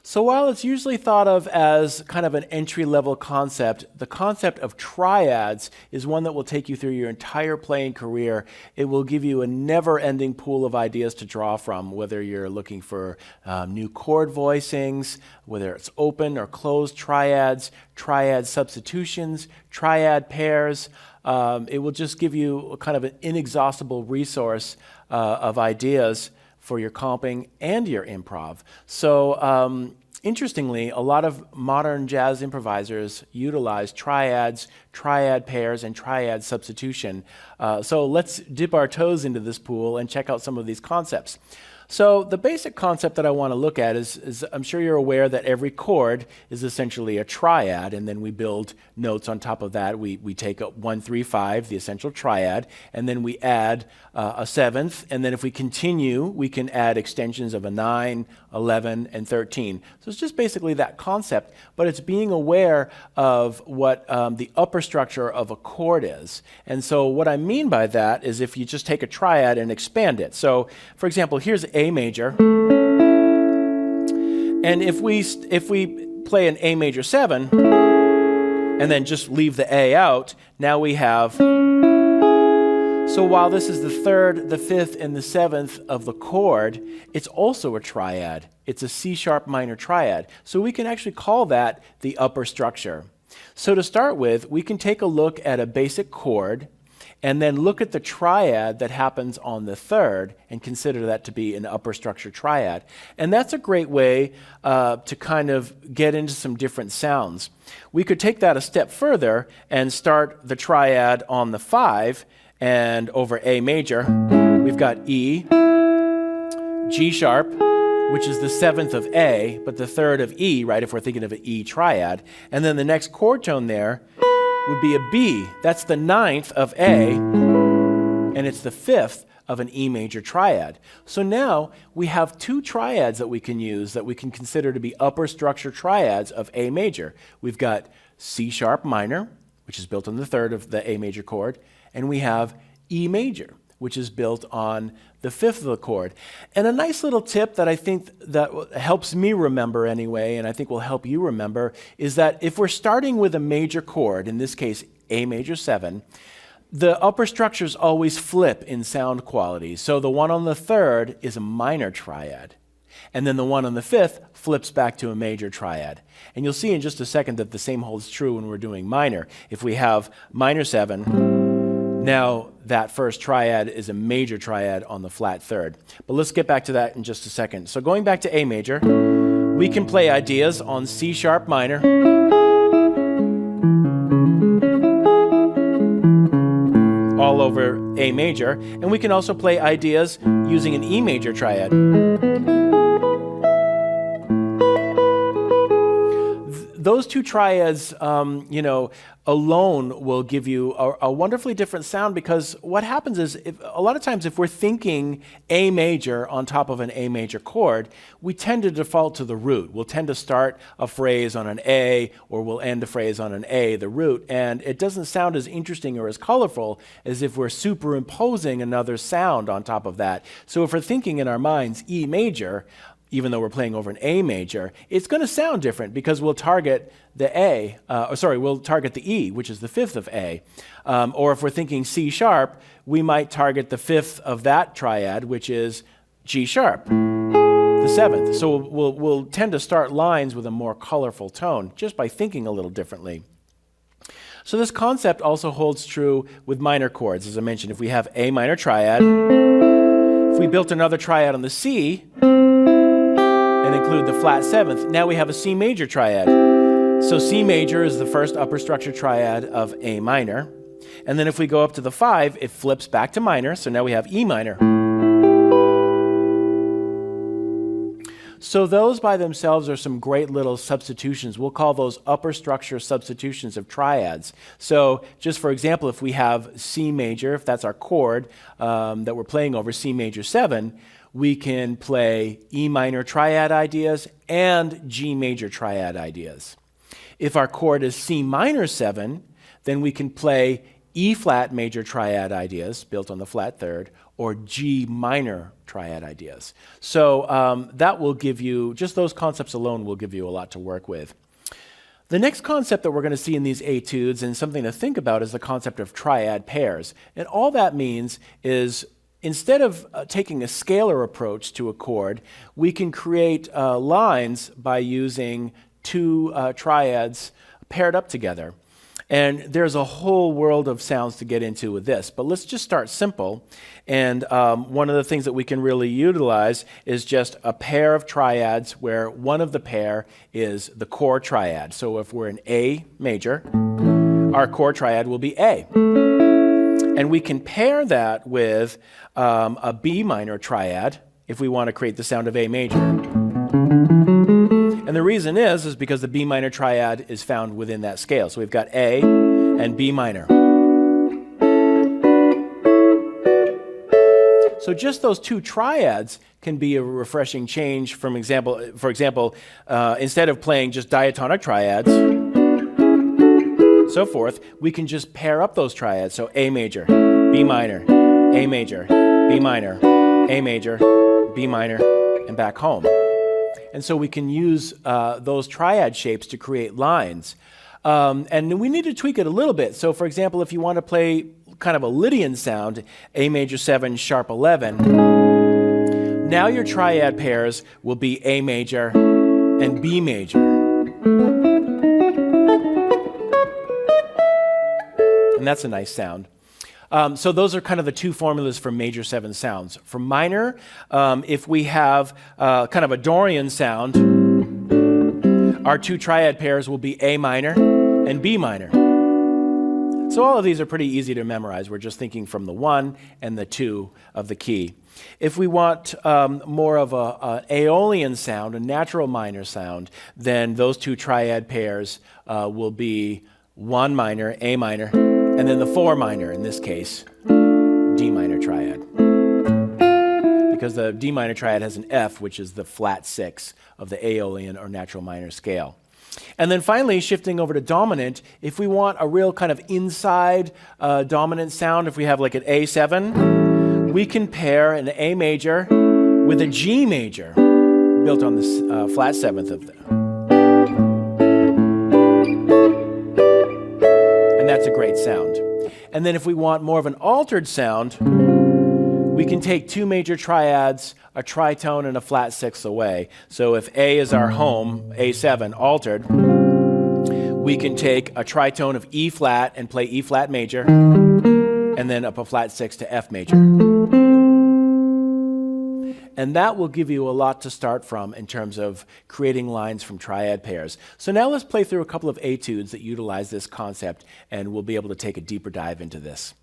So while it's usually thought of as kind of an entry-level concept, the concept of triads is one that will take you through your entire playing career. It will give you a never-ending pool of ideas to draw from, whether you're looking for new chord voicings, whether it's open or closed triads, triad substitutions, triad pairs. It will just give you kind of an inexhaustible resource of ideas for your comping and your improv. So interestingly, a lot of modern jazz improvisers utilize triads, triad pairs, and triad substitution. So let's dip our toes into this pool and check out some of these concepts. So the basic concept that I want to look at is I'm sure you're aware that every chord is essentially a triad, and then we build notes on top of that. We take a 1, 3, 5, the essential triad, and then we add a seventh, and then if we continue, we can add extensions of a 9, 11, and 13. So it's just basically that concept, but it's being aware of what the upper structure of a chord is. And so what I mean by that is if you just take a triad and expand it. So for example, here's A major, and if we play an A major 7 and then just leave the A out, now we have, so while this is the 3rd, the 5th, and the 7th of the chord, it's also a triad. It's a C sharp minor triad. So we can actually call that the upper structure. So to start with, we can take a look at a basic chord and then look at the triad that happens on the 3rd and consider that to be an upper structure triad. And that's a great way to kind of get into some different sounds. We could take that a step further and start the triad on the 5, and over A major, we've got E, G sharp, which is the 7th of A, but the 3rd of E, right, if we're thinking of an E triad. And then the next chord tone there would be a B. That's the 9th of A, and it's the 5th of an E major triad. So now we have 2 triads that we can use that we can consider to be upper structure triads of A major. We've got C sharp minor, which is built on the 3rd of the A major chord, and we have E major, which is built on the 5th of the chord. And a nice little tip that I think that helps me remember anyway, and I think will help you remember, is that if we're starting with a major chord, in this case A major 7, the upper structures always flip in sound quality. So the one on the 3rd is a minor triad, and then the one on the 5th flips back to a major triad. And you'll see in just a second that the same holds true when we're doing minor. If we have minor 7, now that first triad is a major triad on the flat 3rd. But let's get back to that in just a second. So going back to A major, we can play ideas on C sharp minor, all over A major, and we can also play ideas using an E major triad. Those 2 triads, alone will give you a wonderfully different sound, because what happens is a lot of times if we're thinking A major on top of an A major chord, we tend to default to the root. We'll tend to start a phrase on an A, or we'll end a phrase on an A, the root, and it doesn't sound as interesting or as colorful as if we're superimposing another sound on top of that. So if we're thinking in our minds E major, even though we're playing over an A major, it's going to sound different because we'll target the we'll target the E, which is the 5th of A. Or if we're thinking C sharp, we might target the 5th of that triad, which is G sharp, the 7th. So we'll tend to start lines with a more colorful tone just by thinking a little differently. So this concept also holds true with minor chords. As I mentioned, if we have A minor triad, if we built another triad on the C, and include the flat 7th, now we have a C major triad. So C major is the first upper structure triad of A minor. And then if we go up to the 5, it flips back to minor, so now we have E minor. So those by themselves are some great little substitutions. We'll call those upper structure substitutions of triads. So just for example, if we have C major, if that's our chord that we're playing over, C major 7, we can play E minor triad ideas and G major triad ideas. If our chord is C minor 7, then we can play E flat major triad ideas built on the flat 3rd, or G minor triad ideas. So that will give you, just those concepts alone will give you a lot to work with. The next concept that we're going to see in these etudes, and something to think about, is the concept of triad pairs. And all that means is, instead of taking a scalar approach to a chord, we can create lines by using two triads paired up together. And there's a whole world of sounds to get into with this, but let's just start simple. And one of the things that we can really utilize is just a pair of triads where one of the pair is the chord triad. So if we're in A major, our chord triad will be A. And we can pair that with a B minor triad if we want to create the sound of A major. And the reason is because the B minor triad is found within that scale. So we've got A and B minor. So just those two triads can be a refreshing change from for example, instead of playing just diatonic triads, so forth, we can just pair up those triads. So A major, B minor, A major, B minor, A major, B minor, and back home. And so we can use those triad shapes to create lines. And we need to tweak it a little bit. So for example, if you want to play kind of a Lydian sound, A major 7, sharp 11, now your triad pairs will be A major and B major. And that's a nice sound. So those are kind of the two formulas for major 7 sounds. For minor, if we have kind of a Dorian sound, our two triad pairs will be A minor and B minor. So all of these are pretty easy to memorize. We're just thinking from the 1 and the 2 of the key. If we want more of an Aeolian sound, a natural minor sound, then those two triad pairs will be 1 minor, A minor, and then the 4 minor, in this case, D minor triad. Because the D minor triad has an F, which is the flat 6 of the Aeolian or natural minor scale. And then finally, shifting over to dominant, if we want a real kind of inside dominant sound, if we have like an A7, we can pair an A major with a G major, built on the flat 7th of the. And that's a great sound. And then if we want more of an altered sound, we can take two major triads, a tritone and a flat 6th away. So if A is our home, A7, altered, we can take a tritone of E flat and play E flat major, and then up a flat 6 to F major. And that will give you a lot to start from in terms of creating lines from triad pairs. So now let's play through a couple of etudes that utilize this concept, and we'll be able to take a deeper dive into this.